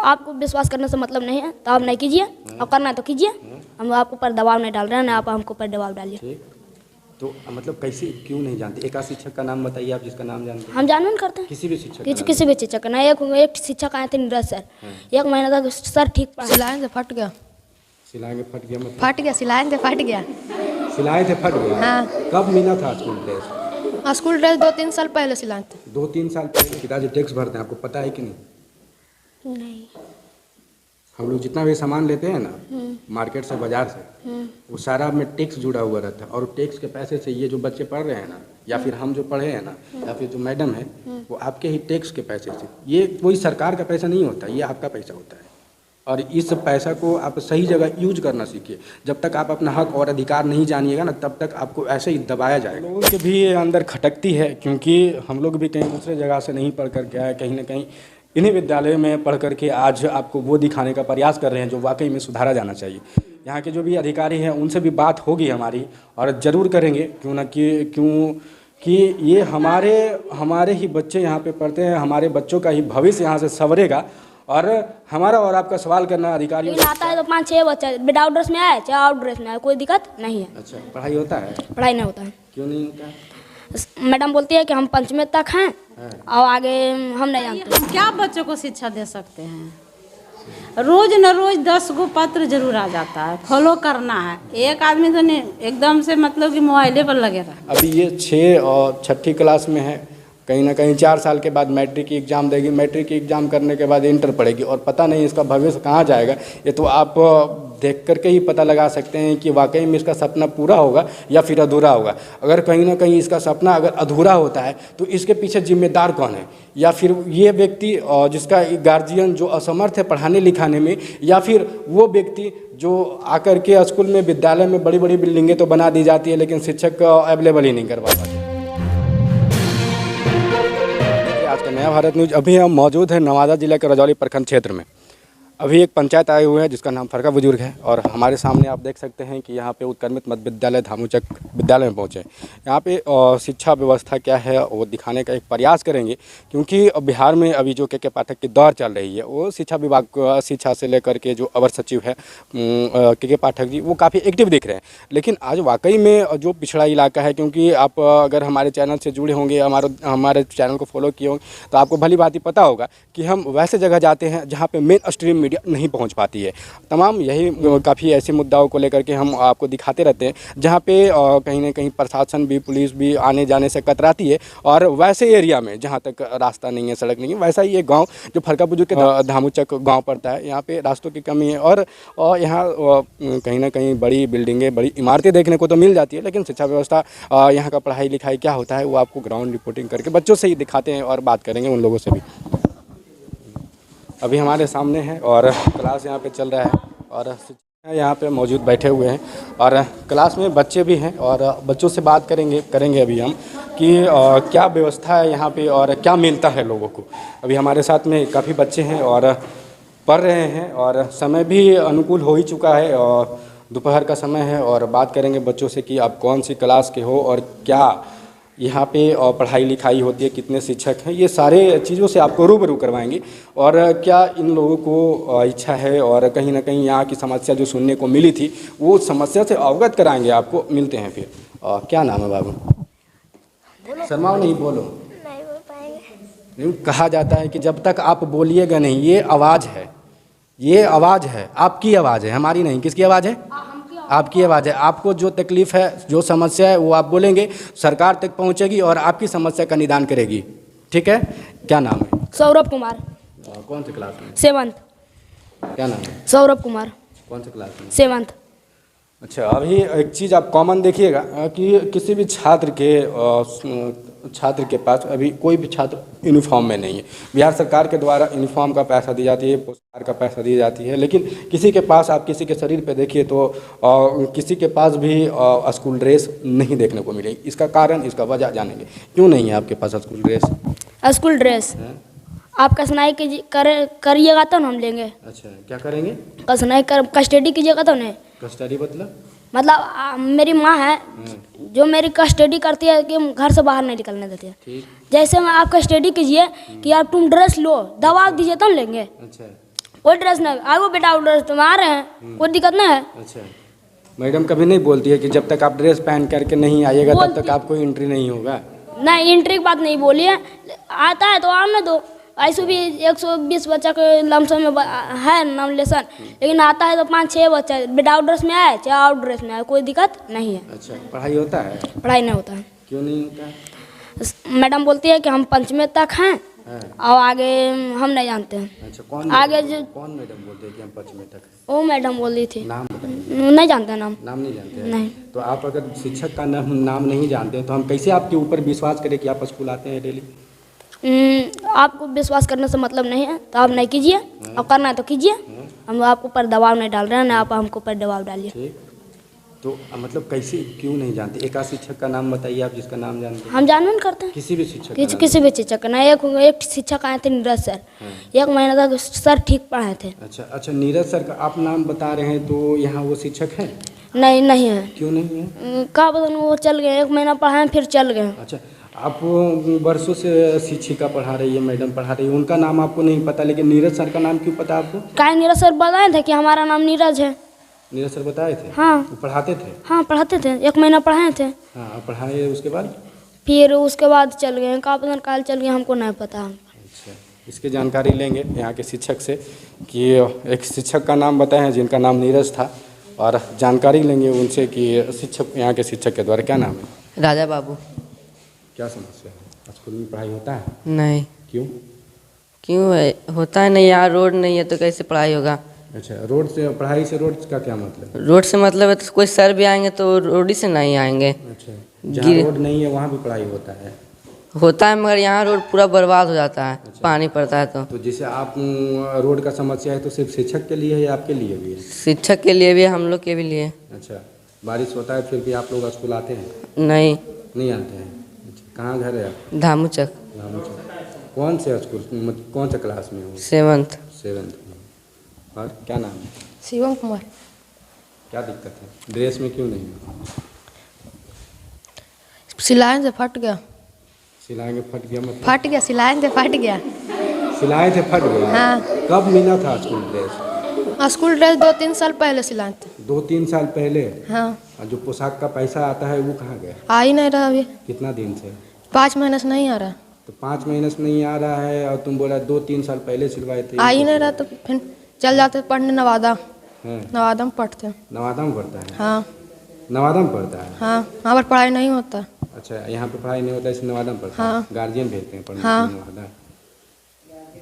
आपको विश्वास करने से मतलब नहीं है तो आप नहीं कीजिए, और करना है तो कीजिए। हम आपके ऊपर दबाव नहीं डाल रहे हैं, ना आप हमको ऊपर दबाव डालिए। ठीक, तो मतलब कैसे, क्यों नहीं जानते? एक आध शिक्षक का नाम बताइए आप जिसका नाम जानते हैं। हम जानबे नहीं करते हैं किसी भी शिक्षक किसी भी शिक्षक का नहीं। एक शिक्षक आए थे नीरज सर, 1 महीना तक सर ठीक सिलाएंगे फट गया। सिलाएंगे फट गया मतलब? फट गया, सिलाएंगे फट गया। सिलाए थे फट गया? हाँ। कब मिला था स्कूल ड्रेस? स्कूल ड्रेस 2-3 साल पहले सिलाए थे। 2-3 साल पहले। पिताजी टैक्स भरते हैं, आपको पता है कि नहीं? नहीं। हम लोग जितना भी सामान लेते हैं ना मार्केट से, बाजार से, वो सारा में टैक्स जुड़ा हुआ रहता है। और टैक्स के पैसे से ये जो बच्चे पढ़ रहे हैं ना, या फिर हम जो पढ़े हैं ना, या फिर जो मैडम है, वो आपके ही टैक्स के पैसे से। ये कोई सरकार का पैसा नहीं होता, ये आपका पैसा होता है। और इस पैसा को आप सही जगह यूज करना सीखिए। जब तक आप अपना हक और अधिकार नहीं जानिएगा ना, तब तक आपको ऐसे ही दबाया जाएगा। लोगों के भी अंदर खटकती है, क्योंकि हम लोग भी कहीं दूसरे जगह से नहीं पढ़ कर के आए, कहीं ना कहीं इन्हीं विद्यालयों में पढ़ करके आज आपको वो दिखाने का प्रयास कर रहे हैं जो वाकई में सुधारा जाना चाहिए। यहाँ के जो भी अधिकारी हैं उनसे भी बात होगी हमारी, और ज़रूर करेंगे, क्योंकि ये हमारे ही बच्चे यहाँ पे पढ़ते हैं, हमारे बच्चों का ही भविष्य यहाँ से संवरेगा। और हमारा और आपका सवाल करना अधिकारियों से आता है तो 5-6 बच्चा विदाउट ड्रेस में आए चाहे आउट ड्रेस में आए, कोई दिक्कत नहीं है। अच्छा, पढ़ाई होता है? पढ़ाई नहीं होता है। क्यों नहीं होता है? मैडम बोलती है कि हम 5वीं तक हैं और आगे हम नहीं जानते। हम क्या बच्चों को शिक्षा दे सकते हैं? रोज न रोज 10 गो पत्र जरूर आ जाता है, फॉलो करना है। एक आदमी तो नहीं एकदम से मतलब कि मोबाइले पर लगे रहा। अभी ये 6 और 6ठी क्लास में है, कहीं ना कहीं 4 साल के बाद मैट्रिक की एग्ज़ाम देगी, मैट्रिक की एग्ज़ाम करने के बाद इंटर पढ़ेगी, और पता नहीं इसका भविष्य कहाँ जाएगा। ये तो आप देख करके ही पता लगा सकते हैं कि वाकई में इसका सपना पूरा होगा या फिर अधूरा होगा। अगर कहीं ना कहीं इसका सपना अगर अधूरा होता है तो इसके पीछे जिम्मेदार कौन है? या फिर ये व्यक्ति जिसका गार्जियन जो असमर्थ है पढ़ाने लिखाने में, या फिर वो व्यक्ति जो आकर के स्कूल में, विद्यालय में बड़ी बड़ी बिल्डिंगें तो बना दी जाती है लेकिन शिक्षक अवेलेबल ही नहीं करवा पाते। आज का नया भारत न्यूज। अभी हम मौजूद हैं नवादा जिला के रजौली प्रखंड क्षेत्र में। अभी एक पंचायत आए हुए हैं जिसका नाम फरका बुजुर्ग है, और हमारे सामने आप देख सकते हैं कि यहाँ पे उत्क्रमित मध्य विद्यालय धामुचक विद्यालय में पहुँचे। यहाँ पे शिक्षा व्यवस्था क्या है वो दिखाने का एक प्रयास करेंगे, क्योंकि बिहार में अभी जो के पाठक की दौर चल रही है, वो शिक्षा विभाग शिक्षा से लेकर के जो अवर सचिव है के पाठक जी, वो काफ़ी एक्टिव दिख रहे हैं। लेकिन आज वाकई में जो पिछड़ा इलाका है, क्योंकि आप अगर हमारे चैनल से जुड़े होंगे, हमारे चैनल को फॉलो किए होंगे, तो आपको भली बात ही पता होगा कि हम वैसे जगह जाते हैं जहाँ पर मेन स्ट्रीम नहीं पहुंच पाती है। तमाम यही काफ़ी ऐसे मुद्दाओं को लेकर के हम आपको दिखाते रहते हैं, जहां पे कहीं ना कहीं प्रशासन भी, पुलिस भी आने जाने से कतराती है। और वैसे एरिया में जहां तक रास्ता नहीं है, सड़क नहीं है, वैसा ही एक गांव जो फरका बुजुर्ग के धामुचक गांव पड़ता है, यहाँ पे रास्तों की कमी है। और यहाँ कहीं ना कहीं बड़ी बिल्डिंगें, बड़ी इमारतें देखने को तो मिल जाती है, लेकिन शिक्षा व्यवस्था, यहाँ का पढ़ाई लिखाई क्या होता है वो आपको ग्राउंड रिपोर्टिंग करके बच्चों से ही दिखाते हैं, और बात करेंगे उन लोगों से भी। अभी हमारे सामने है और क्लास यहाँ पे चल रहा है, और यहाँ पे मौजूद बैठे हुए हैं, और क्लास में बच्चे भी हैं, और बच्चों से बात करेंगे अभी हम कि क्या व्यवस्था है यहाँ पे और क्या मिलता है लोगों को। अभी हमारे साथ में काफ़ी बच्चे हैं और पढ़ रहे हैं, और समय भी अनुकूल हो ही चुका है, और दोपहर का समय है। और बात करेंगे बच्चों से कि आप कौन सी क्लास के हो और क्या यहाँ पे पढ़ाई लिखाई होती है, कितने शिक्षक हैं, ये सारे चीज़ों से आपको रूबरू करवाएंगे। और क्या इन लोगों को इच्छा है, और कहीं ना कहीं यहाँ की समस्या जो सुनने को मिली थी वो समस्या से अवगत कराएंगे आपको। मिलते हैं फिर। क्या नाम है बाबू? शर्माओ नहीं, बोलो। नहीं बोल पाएंगे। नहीं, कहा जाता है कि जब तक आप बोलिएगा नहीं, ये आवाज़ है, ये आवाज़ है, आपकी आवाज़ है, हमारी नहीं। किसकी आवाज़ है? आपकी आवाज़ है। आपको जो तकलीफ़ है, जो समस्या है, वो आप बोलेंगे, सरकार तक पहुंचेगी और आपकी समस्या का निदान करेगी। ठीक है? क्या नाम है? सौरभ कुमार। कौन सी क्लास में? 7th। क्या नाम है? सौरभ कुमार। कौन सी क्लास में? 7th। अच्छा, अभी एक चीज़ आप कॉमन देखिएगा कि किसी भी छात्र के पास अभी कोई भी छात्र यूनिफॉर्म में नहीं है। बिहार सरकार के द्वारा यूनिफॉर्म का पैसा दी जाती है, पुरस्कार का पैसा दी जाती है, लेकिन किसी के पास, आप किसी के शरीर पे देखिए तो किसी के पास भी स्कूल ड्रेस नहीं देखने को मिलेगी। इसका कारण, इसका वजह जानेंगे। क्यों नहीं है आपके पास स्कूल ड्रेस? स्कूल ड्रेस आप कसनाई करिएगा तो हम लेंगे। अच्छा, क्या करेंगे? कसनाई कस्टडी कीजिएगा तो नहीं। कस्टडी मतलब मेरी माँ है जो मेरी कस्टडी करती है कि घर से बाहर नहीं निकलने देती है। ठीक। जैसे मैं आप कस्टडी कीजिए कि आप तुम ड्रेस लो, दबाव दीजिए तो लेंगे। अच्छा। कोई ड्रेस नहीं, आओ बेटा वो ड्रेस तुम आ रहे हैं, कोई दिक्कत नहीं है। अच्छा, मैडम कभी नहीं बोलती है कि जब तक आप ड्रेस पहन करके नहीं आइएगा तब तक बोलती- आपको एंट्री नहीं होगा? नहीं एंट्री की बात नहीं बोली है, आता है तो आने दो। ऐसे भी 120 बच्चा के लमसम में है नॉमिनेशन, लेकिन आता है तो 5-6 बच्चा विदाउट ड्रेस में आए चाहे आउट ड्रेस में आए, कोई दिक्कत नहीं है। अच्छा, पढ़ाई होता है? पढ़ाई नहीं होता है, क्यों नहीं होता है? मैडम बोलती है कि हम पंचमी तक हैं हाँ। और आगे हम नहीं जानते हैं। अच्छा, कौन आगे मैडम- जो कौन मैडम बोलते हैं कि हम 5वीं तक हैं? वो मैडम बोल रही थी, नाम बताइए। नहीं जानते नाम। नाम नहीं जानते हैं? नहीं। तो आप अगर शिक्षक का नाम नहीं जानते हैं तो हम कैसे आपके ऊपर विश्वास करें कि आप स्कूल आते हैं डेली? आपको विश्वास करने से मतलब नहीं है तो आप नहीं कीजिए, और करना है तो कीजिए। हम आपको ऊपर दबाव नहीं डाल रहे हैं, ना आप हमको ऊपर दबाव डालिए। ठीक, तो मतलब कैसे, क्यों नहीं जानते? एक आध शिक्षक का नाम बताइए आप जिसका नाम जानते हैं। हम जानबे नहीं करते हैं। किसी भी शिक्षक का नाम? किसी भी शिक्षक का ना। एक शिक्षक आए थे नीरज सर, 1 महीना तक सर ठीक पढ़ाए थे। अच्छा अच्छा, नीरज सर का आप नाम बता रहे हैं, तो यहाँ वो शिक्षक हैं? नहीं है, क्यों नहीं है? कहा पता नहीं, वो चल गए, 1 महीना पढ़ाए फिर चल गए। अच्छा, आप वर्षों से शिक्षिका पढ़ा रही है, मैडम पढ़ा रही है, उनका नाम आपको नहीं पता, लेकिन नीरज सर का नाम क्यों पता आपको? काहे नीरज सर बताए थे कि हमारा नाम नीरज है। नीरज सर बताए थे? हाँ वो पढ़ाते थे? हाँ पढ़ाते थे, 1 महीना पढ़ाए थे, हाँ, पढ़ाए उसके बाद? फिर उसके बाद चल गए। कहा पता नहीं काल चल गए, हमको नहीं पता। अच्छा, इसकी जानकारी लेंगे यहाँ के शिक्षक से कि एक शिक्षक का नाम बताए हैं जिनका नाम नीरज था, और जानकारी लेंगे उनसे कि शिक्षक, यहाँ के शिक्षक के द्वारा क्या नाम है? राजा बाबू। क्या समस्या है? स्कूल में पढ़ाई होता है? नहीं। क्यों? क्यों है? होता है नहीं, यहाँ रोड नहीं है तो कैसे पढ़ाई होगा? अच्छा, रोड से पढ़ाई से रोड का क्या मतलब? रोड से मतलब है तो कोई सर भी आएंगे तो रोड ही से नहीं आएंगे। अच्छा, जहाँ रोड नहीं है वहाँ भी पढ़ाई होता है? होता है, मगर यहाँ रोड पूरा बर्बाद हो जाता है। अच्छा। पानी पड़ता है तो जैसे आप रोड का समस्या है तो सिर्फ शिक्षक के लिए है या आपके लिए भी है? शिक्षक के लिए भी, हम लोग के भी लिए। अच्छा, बारिश होता है फिर भी आप लोग स्कूल आते हैं? नहीं। नहीं आते हैं? अच्छा, कहाँ घर है आप? धामुचक। कौन से स्कूल, कौन सा क्लास में हो? 7th। 7th में। और क्या नाम है? शिवम कुमार। क्या दिक्कत है? ड्रेस में क्यों नहीं हो? सिलाई से फट गया। सिलाई में फट गया मतलब? फट गया, सिलाई से फट गया। सिलाई थे फट गया? हाँ। कब मिला था स्कूल ड्रेस? स्कूल ड्रेस 2-3 साल पहले सिलाए थे। 2-3 साल पहले? हाँ। और जो पोशाक का पैसा आता है वो कहाँ गया? आ ही नहीं रहा अभी, कितना दिन से? 5 महीने से नहीं आ रहा। तो 5 महीने से नहीं आ रहा है, और तुम बोला 2-3 साल पहले सिलवाए थे। आ ही नहीं रहा, तो फिर चल जाते पढ़ने नवादा। हाँ। नवादा में पढ़ते हैं। नवादा में पढ़ता है? हाँ नवादा में पढ़ता है? हाँ, वहाँ पर पढ़ाई नहीं होता। अच्छा, यहाँ पे पढ़ाई नहीं होता, इसलिए नवादा में पढ़ता है? हाँ। गार्जियन भेजते हैं पढ़ने हाँ। के लिए नवादा?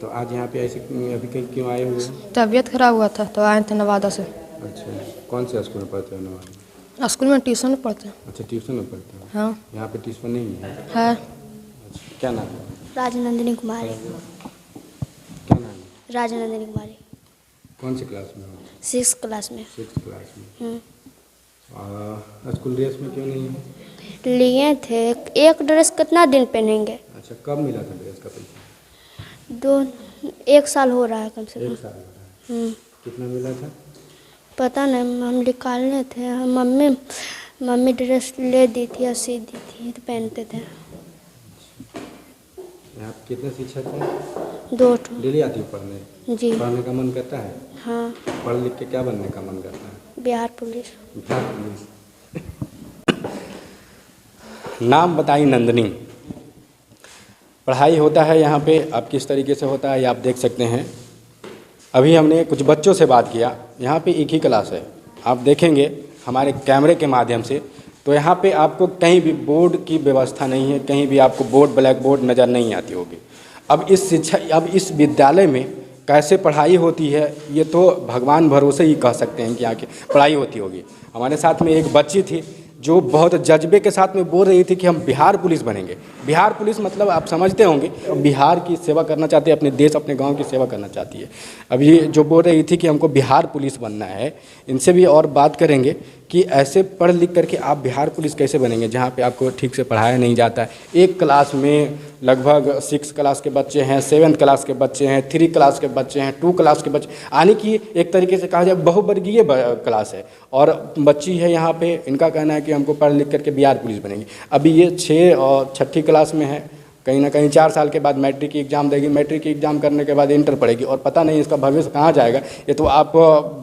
तो आज यहाँ पे ऐसे अभी कहीं क्यों आए हुए? तबीयत खराब हुआ था तो आए थे नवादा से। अच्छा, कौन से स्कूल में पढ़ते हो नवादा? स्कूल में ट्यूशन में पढ़ते हैं। अच्छा, ट्यूशन में पढ़ते हो? हाँ यहाँ पे ट्यूशन नहीं है? है। अच्छा, क्या नाम है? राजनंदिनी कुमारी। क्या नाम है? राजनंदिनी कुमारी। कौन सी क्लास में हो? 6th क्लास में। 6th क्लास में। स्कूल ड्रेस में क्यों नहीं है? लिए थे। एक ड्रेस कितना दिन पहनेंगे? अच्छा, कब मिला था ड्रेस का पैसा? 1 साल हो रहा है कम से 1 कम। साल हो रहा है। कितना मिला था? पता नहीं, हम निकालने थे। मम्मी ड्रेस ले दी थी और सी दी थी तो पहनते थे। यहाँ पे कितने शिक्षक हैं? 2 ठो। डेली आती हो पढ़ने? जी पढ़ने का मन करता है? हाँ। पढ़ लिख के क्या बनने का मन करता है? बिहार पुलिस। बिहार पुलिस। नाम बताइए। नंदिनी। पढ़ाई होता है यहाँ पे, अब किस तरीके से होता है ये आप देख सकते हैं। अभी हमने कुछ बच्चों से बात किया, यहाँ पे एक ही क्लास है, आप देखेंगे हमारे कैमरे के माध्यम से, तो यहाँ पे आपको कहीं भी बोर्ड की व्यवस्था नहीं है, कहीं भी आपको बोर्ड, ब्लैक बोर्ड नज़र नहीं आती होगी। अब इस विद्यालय में कैसे पढ़ाई होती है ये तो भगवान भरोसे ही कह सकते हैं कि यहाँ की पढ़ाई होती होगी। हमारे साथ में एक बच्ची थी जो बहुत जज्बे के साथ में बोल रही थी कि हम बिहार पुलिस बनेंगे। बिहार पुलिस मतलब आप समझते होंगे, बिहार की सेवा करना चाहती है, अपने देश अपने गांव की सेवा करना चाहती है। अब ये जो बोल रही थी कि हमको बिहार पुलिस बनना है, इनसे भी और बात करेंगे कि ऐसे पढ़ लिख करके आप बिहार पुलिस कैसे बनेंगे जहाँ पे आपको ठीक से पढ़ाया नहीं जाता है। एक क्लास में लगभग 6 क्लास के बच्चे हैं, 7th क्लास के बच्चे हैं, 3 क्लास के बच्चे हैं, 2 क्लास के बच्चे, यानी कि एक तरीके से कहा जाए बहुवर्गीय क्लास है। और बच्ची है यहाँ पे, इनका कहना है कि हमको पढ़ लिख करके बिहार पुलिस बनेंगे। अभी ये 6 और 6ठी क्लास में है, कहीं ना कहीं 4 साल के बाद मैट्रिक की एग्ज़ाम देगी, मैट्रिक की एग्ज़ाम करने के बाद इंटर पढ़ेगी और पता नहीं इसका भविष्य कहाँ जाएगा। ये तो आप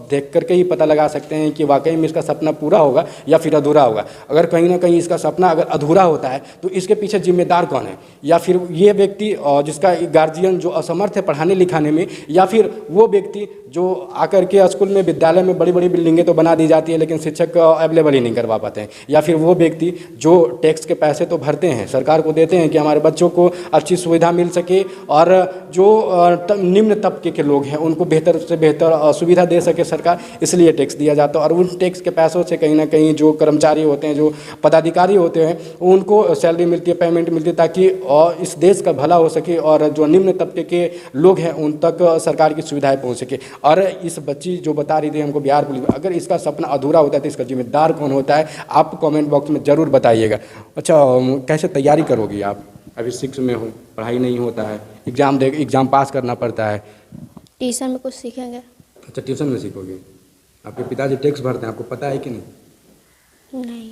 देख करके ही पता लगा सकते हैं कि वाकई में इसका सपना पूरा होगा या फिर अधूरा होगा। अगर कहीं ना कहीं इसका सपना अगर अधूरा होता है तो इसके पीछे जिम्मेदार कौन है, या फिर ये व्यक्ति जिसका गार्जियन जो असमर्थ है पढ़ाने लिखाने में, या फिर वो व्यक्ति जो आकर के स्कूल में विद्यालय में बड़ी बड़ी बिल्डिंगें तो बना दी जाती है लेकिन शिक्षक अवेलेबल ही नहीं करवा पाते हैं, या फिर वो व्यक्ति जो टैक्स के पैसे तो भरते हैं, सरकार को देते हैं कि हमारे बच्चों को अच्छी सुविधा मिल सके और जो निम्न तबके के लोग हैं उनको बेहतर से बेहतर सुविधा दे सके सरकार, इसलिए टैक्स दिया जाता है। और उन टैक्स के पैसों से कहीं ना कहीं जो कर्मचारी होते हैं, जो पदाधिकारी होते हैं, उनको सैलरी मिलती है, पेमेंट मिलती है, ताकि इस देश का भला हो सके और जो निम्न तबके के लोग हैं उन तक सरकार की सुविधाएं पहुंच सके। और इस बच्ची जो बता रही थी हमको बिहार पुलिस, अगर इसका सपना अधूरा होता है तो इसका जिम्मेदार कौन होता है, आप कमेंट बॉक्स में ज़रूर बताइएगा। अच्छा, कैसे तैयारी करोगी आप? अभी 6 में हो, पढ़ाई नहीं होता है, एग्ज़ाम पास करना पड़ता है। ट्यूशन में कुछ सीखेंगे। अच्छा, ट्यूशन में सीखोगे। आपके पिताजी टैक्स भरते हैं, आपको पता है कि नहीं? नहीं।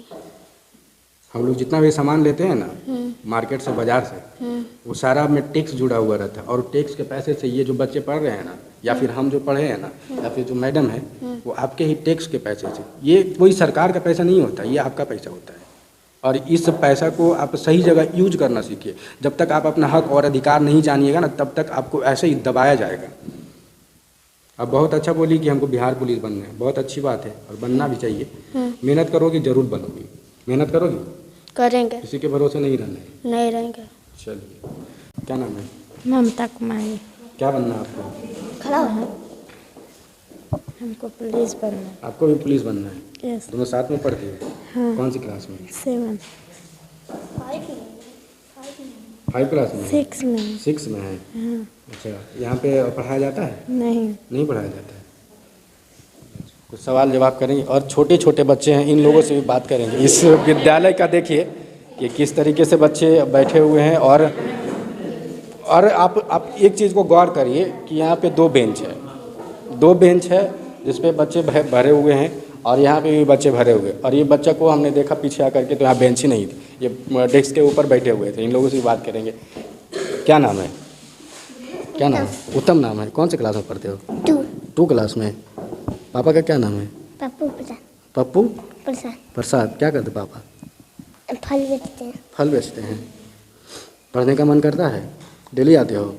हम लोग जितना भी सामान लेते हैं ना मार्केट से, बाजार से, वो सारा में टैक्स जुड़ा हुआ रहता है। और टैक्स के पैसे से ये जो बच्चे पढ़ रहे हैं ना, या फिर हम जो पढ़े हैं ना, या फिर जो मैडम है, वो आपके ही टैक्स के पैसे से, ये कोई सरकार का पैसा नहीं होता, ये आपका पैसा होता है। और इस पैसा को आप सही जगह यूज करना सीखिए। जब तक आप अपना हक और अधिकार नहीं जानिएगा ना, तब तक आपको ऐसे ही दबाया जाएगा। अब बहुत अच्छा बोली कि हमको बिहार पुलिस बनना है, बहुत अच्छी बात है और बनना भी चाहिए। मेहनत करोगी जरूर बनोगी। मेहनत करोगी? करेंगे। किसी के भरोसे नहीं रहना है। नहीं रहेंगे। चलिए, क्या नाम है? ममता कुमारी। क्या बनना है आपको? खड़ा हो। हमको पुलिस बनना है। आपको भी पुलिस बनना है? यस। दोनों साथ में पढ़ती हो? हाँ। कौन सी क्लास में? 7 5 क्लास में? 6 में। 6 में है। हाँ। अच्छा, यहाँ पे पढ़ाया जाता है? नहीं। नहीं पढ़ाया जाता है। कुछ सवाल जवाब करेंगे और छोटे छोटे बच्चे हैं, इन लोगों से भी बात करेंगे। इस विद्यालय का देखिए कि किस तरीके से बच्चे बैठे हुए हैं। और आप एक चीज़ को गौर करिए कि यहाँ पे 2 बेंच है, 2 बेंच है जिस पे बच्चे भरे हुए हैं और यहाँ पे भी बच्चे भरे हुए। और ये बच्चा को हमने देखा पीछे आकर के, तो यहाँ बेंच ही नहीं थी, ये डेस्क के ऊपर बैठे हुए थे। इन लोगों से भी बात करेंगे। क्या नाम है? क्या नाम है? उत्तम नाम है। कौन से क्लास में पढ़ते हो? 2 क्लास में। पापा का क्या नाम है? पप्पू प्रसाद। पप्पू प्रसाद। प्रसाद। क्या करते पापा? फल बेचते हैं। फल बेचते हैं। पढ़ने का मन करता है? डेली आते हो?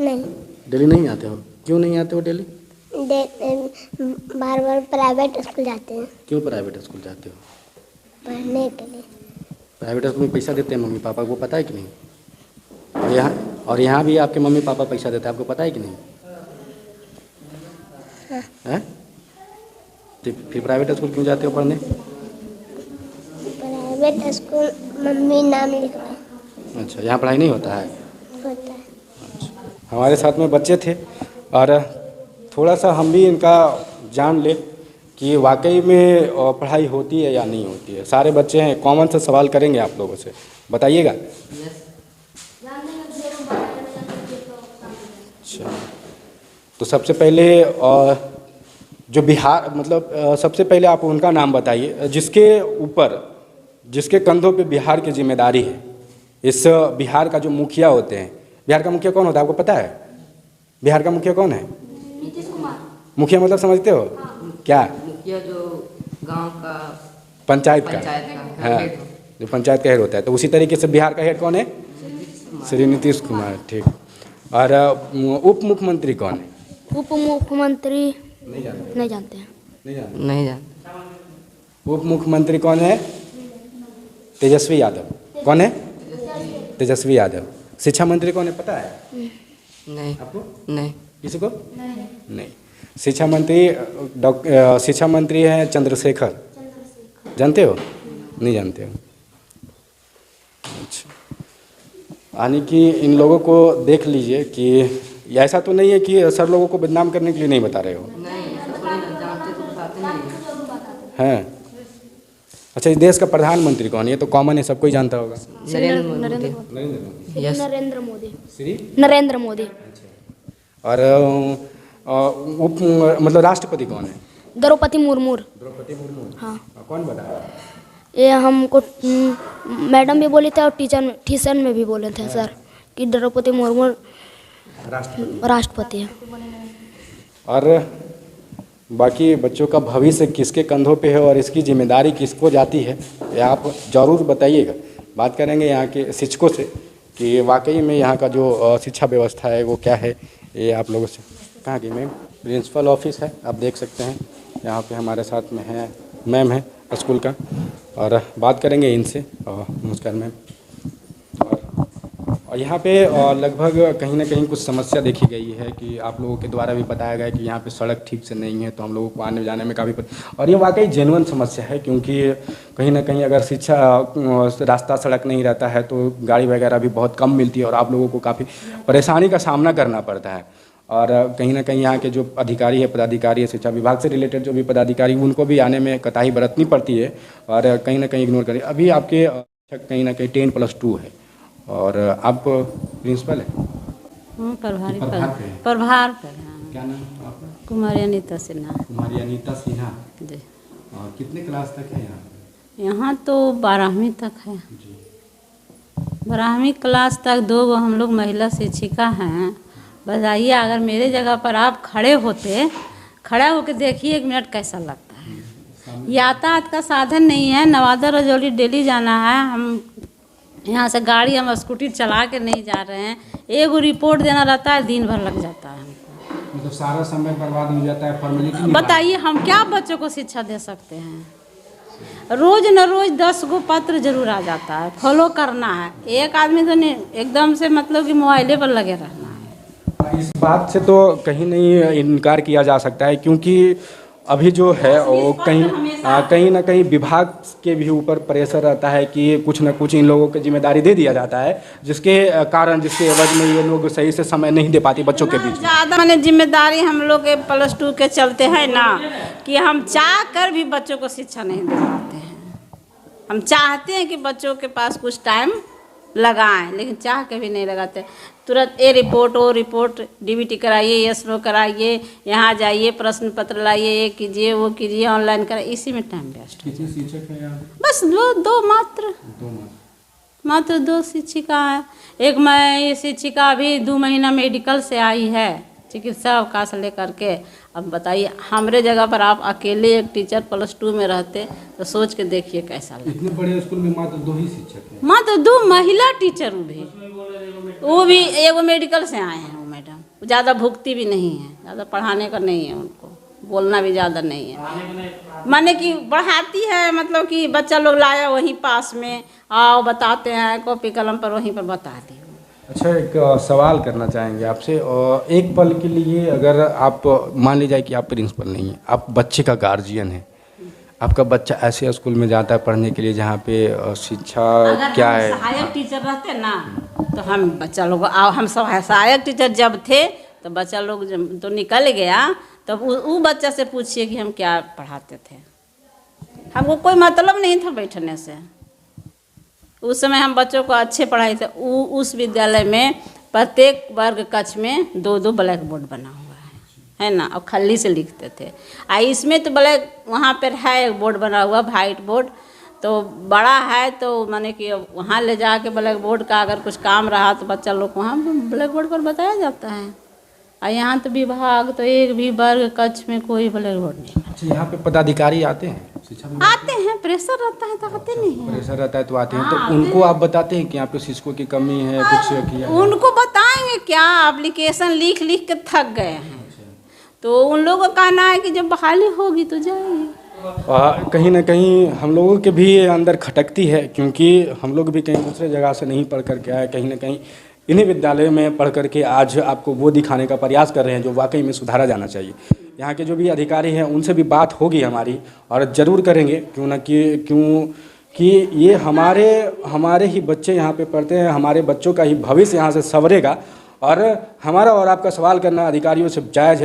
नहीं। डेली नहीं आते हो? क्यों नहीं आते हो डेली? बार बार प्राइवेट स्कूल जाते हैं। क्यों प्राइवेट स्कूल जाते हो? पढ़ने के लिए। प्राइवेट स्कूल में पैसा देते हैं मम्मी पापा को, पता है कि नहीं? और यहाँ भी आपके मम्मी पापा पैसा देते हैं, आपको पता है कि नहीं? हैं? तो फिर प्राइवेट स्कूल क्यों जाते हो पढ़ने? प्राइवेट स्कूल मम्मी नाम लिखवाए। अच्छा, यहाँ पढ़ाई नहीं होता है? होता है। अच्छा, हमारे साथ में बच्चे थे और थोड़ा सा हम भी इनका जान ले कि वाकई में पढ़ाई होती है या नहीं होती है। सारे बच्चे हैं, कॉमन से सवाल करेंगे आप लोगों से, बताइएगा। अच्छा, तो सबसे पहले जो बिहार मतलब सबसे पहले आप उनका नाम बताइए जिसके कंधों पे बिहार की जिम्मेदारी है। इस बिहार का जो मुखिया होते हैं, बिहार का मुखिया कौन होता है आपको पता है? बिहार का मुखिया कौन है? नीतीश कुमार। मुखिया मतलब समझते हो? क्या? मुखिया जो गांव का पंचायत का। हाँ, हेड। जो पंचायत का हेड होता है। तो उसी तरीके से बिहार का हेड कौन है? श्री नीतीश कुमार। ठीक। और उप मुख्यमंत्री कौन है? उप मुख्यमंत्री नहीं जानते? नहीं जानते हैं। नहीं जानते। उप मुख्यमंत्री कौन है? तेजस्वी यादव। कौन है? तेजस्वी यादव। शिक्षा मंत्री कौन है पता है नहीं। आपको? नहीं। किसी को? नहीं। शिक्षा मंत्री हैं चंद्रशेखर। जानते हो? नहीं जानते हो? अच्छा, यानी कि इन लोगों को देख लीजिए कि ऐसा तो नहीं है कि सर लोगों को बदनाम करने के लिए नहीं बता रहे हो? नहीं, जानते तो बताते नहीं हैं। अच्छा, इस देश का प्रधानमंत्री कौन है? ये तो कॉमन है, सबको ही जानता होगा। नरेंद्र मोदी। नरेंद्र मोदी। यस। नरेंद्र मोदी। श्री नरेंद्र मोदी। और मतलब राष्ट्रपति कौन है? द्रौपदी मुर्मू। द्रौपदी मुर्मू। हाँ। कौन बताया? ये हमको मैडम भी बोली थे और टीचर में भी बोले थे सर कि द्रौपदी मुर्मू राष्ट्रपति है। और बाकी बच्चों का भविष्य किसके कंधों पे है और इसकी जिम्मेदारी किसको जाती है, ये आप ज़रूर बताइएगा। बात करेंगे यहाँ के शिक्षकों से कि वाकई में यहाँ का जो शिक्षा व्यवस्था है वो क्या है, ये आप लोगों से। कहाँ की मैम? प्रिंसिपल ऑफिस है, आप देख सकते हैं। यहाँ पे हमारे साथ में है मैम है स्कूल का, और बात करेंगे इनसे। नमस्कार मैम। और यहाँ पे लगभग कहीं ना कहीं कुछ समस्या देखी गई है कि आप लोगों के द्वारा भी बताया गया कि यहाँ पे सड़क ठीक से नहीं है, तो हम लोगों को आने जाने में काफ़ी और ये वाकई जेन्युइन समस्या है, क्योंकि कहीं ना कहीं अगर शिक्षा रास्ता सड़क नहीं रहता है तो गाड़ी वगैरह भी बहुत कम मिलती है और आप लोगों को काफ़ी परेशानी का सामना करना पड़ता है। और कहीं ना कहीं यहाँ के जो अधिकारी है, पदाधिकारी है, शिक्षा विभाग से रिलेटेड जो भी पदाधिकारी, उनको भी आने में कताही बरतनी पड़ती है और कहीं ना कहीं इग्नोर करें। अभी आपके कहीं ना कहीं 10+2 है और आप प्रिंसिपल है? प्रभारी प्रभार प्रभार पर हाँ। क्या नाम है आपका? कुमारी अनीता सिन्हा। कुमारी अनीता सिन्हा जी। कितने क्लास तक है यहाँ पे? यहाँ तो 12वीं तक है जी। 12वीं क्लास तक 2 हम लोग महिला शिक्षिका हैं। बताइए अगर मेरे जगह पर आप खड़े होकर देखिए 1 मिनट कैसा लगता है। यातायात का साधन नहीं है, नवादा रजौली डेली जाना है। हम यहाँ से गाड़ी हम स्कूटी चला के नहीं जा रहे हैं, एगो रिपोर्ट देना रहता है, दिन भर लग जाता है हमको। मतलब सारा समय बर्बाद हो जाता है फॉर्मेलिटी। बताइए हम क्या बच्चों को शिक्षा दे सकते हैं। रोज न रोज 10 गो पत्र जरूर आ जाता है, फॉलो करना है। एक आदमी तो नहीं एकदम से मतलब कि मोबाइले पर लगे रहना है। इस बात से तो कहीं नहीं इनकार किया जा सकता है, क्योंकि अभी जो है वो कहीं ना कहीं विभाग के भी ऊपर प्रेशर रहता है कि कुछ ना कुछ इन लोगों को जिम्मेदारी दे दिया जाता है, जिसके एवज में ये लोग सही से समय नहीं दे पाते बच्चों के बीच में। ज़्यादा मैंने जिम्मेदारी हम लोग के +2 के चलते हैं ना कि हम चाह कर भी बच्चों को शिक्षा नहीं दे पाते हैं। हम चाहते हैं कि बच्चों के पास कुछ टाइम लगाएं, लेकिन चाह के भी नहीं लगाते। तुरंत ये रिपोर्ट वो रिपोर्ट, DBT कराइए, SNO कराइए, यहाँ जाइए, प्रश्न पत्र लाइए, ये कीजिए वो कीजिए, ऑनलाइन कराइए, इसी में टाइम वेस्ट। कितने शिक्षक हैं यहाँ? बस दो मात्र 2 शिक्षिका हैं। एक मैं ये शिक्षिका अभी 2 महीना मेडिकल से आई है, चिकित्सा अवकाश लेकर के। अब बताइए हमारे जगह पर आप अकेले एक टीचर +2 में रहते तो सोच के देखिए कैसा लगता। इतने बड़े स्कूल में मात्र 2 ही शिक्षक हैं? मात्र 2 महिला टीचर, वो भी एगो मेडिकल से आए हैं। वो मैडम ज़्यादा भुगती भी नहीं है, ज़्यादा पढ़ाने का नहीं है, उनको बोलना भी ज़्यादा नहीं है। माने कि पढ़ाती है, मतलब कि बच्चा लोग लाया वहीं पास में, आओ बताते हैं, कॉपी कलम पर वहीं पर बता दी। अच्छा, एक सवाल करना चाहेंगे आपसे। एक पल के लिए अगर आप मान लीजिए कि आप प्रिंसिपल नहीं हैं, आप बच्चे का गार्जियन है, आपका बच्चा ऐसे स्कूल में जाता है पढ़ने के लिए जहाँ पे शिक्षा क्या है। सहायक टीचर रहते ना तो हम बच्चा लोग हम सहायक टीचर जब थे तो बच्चा लोग जब तो निकल गया, तब वो बच्चा से पूछिए कि हम क्या पढ़ाते थे। हमको कोई मतलब नहीं था बैठने से। उस समय हम बच्चों को अच्छे पढ़ाए थे। उस विद्यालय में प्रत्येक वर्ग कक्ष में 2-2 ब्लैक बोर्ड बना हुआ है ना, और खल्ली से लिखते थे। इसमें तो ब्लैक वहाँ पर है एक बोर्ड बना हुआ, वाइट बोर्ड तो बड़ा है, तो माने कि वहाँ ले जाके ब्लैक बोर्ड का अगर कुछ काम रहा तो बच्चा लोग वहाँ ब्लैक बोर्ड पर बताया जाता है। और यहाँ तो विभाग तो एक भी वर्ग कक्ष में कोई ब्लैक बोर्ड नहीं। अच्छा, यहाँ पे पदाधिकारी आते हैं? आते हैं, प्रेशर रहता है तो आते नहीं हैं। प्रेशर रहता है तो आते हैं। तो उनको आप बताते हैं कि यहाँ पे शिक्षकों की कमी है, कुछ किया है? उनको बताएंगे क्या, एप्लीकेशन लिख के थक गए हैं। तो उन लोगों का कहना है कि जब बहाली होगी तो जाएंगे। कहीं ना कहीं हम लोगों के भी अंदर खटकती है, क्योंकि हम लोग भी कहीं दूसरे जगह से नहीं पढ़ कर के आए, कहीं ना कहीं इन्हीं विद्यालयों में पढ़ करके आज आपको वो दिखाने का प्रयास कर रहे हैं जो वाकई में सुधारा जाना चाहिए। यहाँ के जो भी अधिकारी हैं उनसे भी बात होगी हमारी, और ज़रूर करेंगे, क्योंकि ये हमारे ही बच्चे यहाँ पे पढ़ते हैं, हमारे बच्चों का ही भविष्य यहाँ से संवरेगा। और हमारा और आपका सवाल करना अधिकारियों से जायज़ है।